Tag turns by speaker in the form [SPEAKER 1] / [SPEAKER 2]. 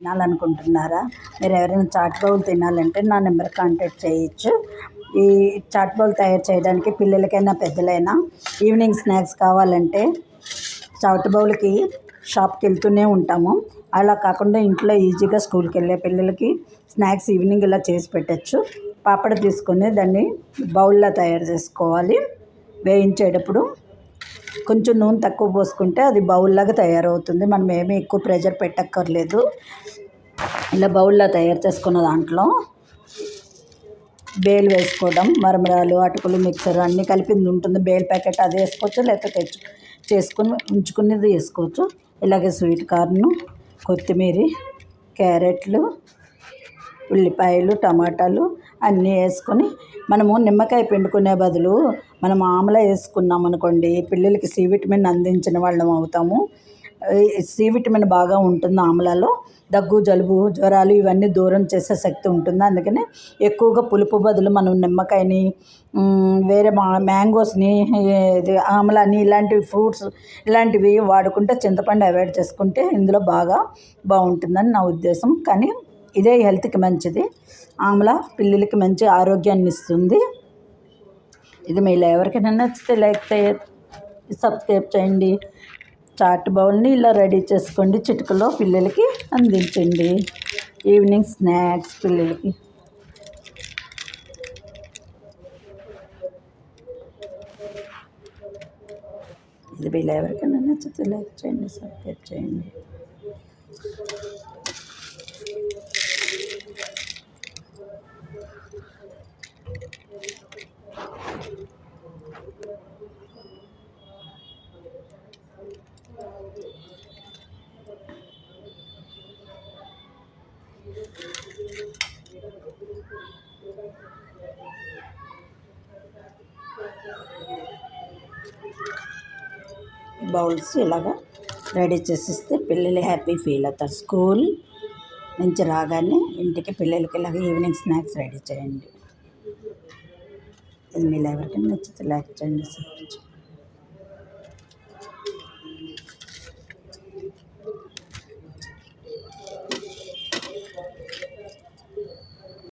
[SPEAKER 1] తినాలనుకుంటున్నారా? మీరు ఎవరైనా chat bowl తినాలంటే నా నెంబర్ కాంటాక్ట్ చేయొచ్చు. ఈ చాట్ బౌల్ తయారు చేయడానికి పిల్లలకైనా పెద్దలైనా ఈవినింగ్ స్నాక్స్ కావాలంటే చాట్ బౌల్కి షాప్కి వెళ్తూనే ఉంటాము. అలా కాకుండా ఇంట్లో ఈజీగా స్కూల్కి వెళ్ళే పిల్లలకి స్నాక్స్ ఈవినింగ్ ఇలా చేసి పెట్టచ్చు. పాపడ తీసుకొని దాన్ని బౌల్లో తయారు చేసుకోవాలి. వేయించేటప్పుడు కొంచెం నూనె తక్కువ పోసుకుంటే అది బౌల్లాగా తయారవుతుంది. మనం ఏమీ ఎక్కువ ప్రెషర్ పెట్టక్కర్లేదు. ఇలా బౌల్లో తయారు చేసుకున్న దాంట్లో బేల్ వేసుకోవడం, మరమరాలు, అటుకులు, మిక్సర్ అన్నీ కలిపింది ఉంటుంది. బేల్ ప్యాకెట్ అది వేసుకోవచ్చు, లేకపోతే చేసుకుని ఉంచుకునేది వేసుకోవచ్చు. ఇలాగే స్వీట్ కార్న్, కొత్తిమీర, క్యారెట్లు, ఉల్లిపాయలు, టమాటాలు అన్నీ వేసుకొని మనము నిమ్మకాయ పిండుకునే బదులు మనం ఆమ్లా వేసుకున్నాం అనుకోండి, పిల్లలకి సి విటమిన్ అందించిన వాళ్ళం అవుతాము. సి విటమిన్ బాగా ఉంటుంది ఆమ్లాలో. దగ్గు, జలుబు, జ్వరాలు ఇవన్నీ దూరం చేసే శక్తి ఉంటుంది. అందుకని ఎక్కువగా పులుపు బదులు మనం నిమ్మకాయని, వేరే మ్యాంగోస్ని, ఆమ్లాని ఇలాంటివి ఫ్రూట్స్ ఇలాంటివి వాడుకుంటే, చింతపండు అవాయిడ్ చేసుకుంటే ఇందులో బాగుంటుందని నా ఉద్దేశం. కానీ ఇదే హెల్త్కి మంచిది. ఆమ్లా పిల్లలకి మంచి ఆరోగ్యాన్ని ఇస్తుంది. ఇది మీలో ఎవరికైనా నచ్చితే లైక్ సబ్స్క్రైబ్ చేయండి. చాట్ బౌల్ని ఇలా రెడీ చేసుకోండి. చిటికలో పిల్లలకి అందించండి. ఈవినింగ్ స్నాక్స్ పిల్లలకి. ఇది మీలో ఎవరికైనా నచ్చితే లైక్ చేయండి, సబ్స్క్రైబ్ చేయండి. బౌల్స్ ఇలాగా రెడీ చేసిస్తే పిల్లలు హ్యాపీ ఫీల్ అవుతారు. స్కూల్ నుంచి రాగానే ఇంటికి పిల్లలకి ఇలాగ ఈవినింగ్ స్నాక్స్ రెడీ చేయండి. ఇది మీలో ఎవరికైనా నచ్చితే లైక్ చేయండి.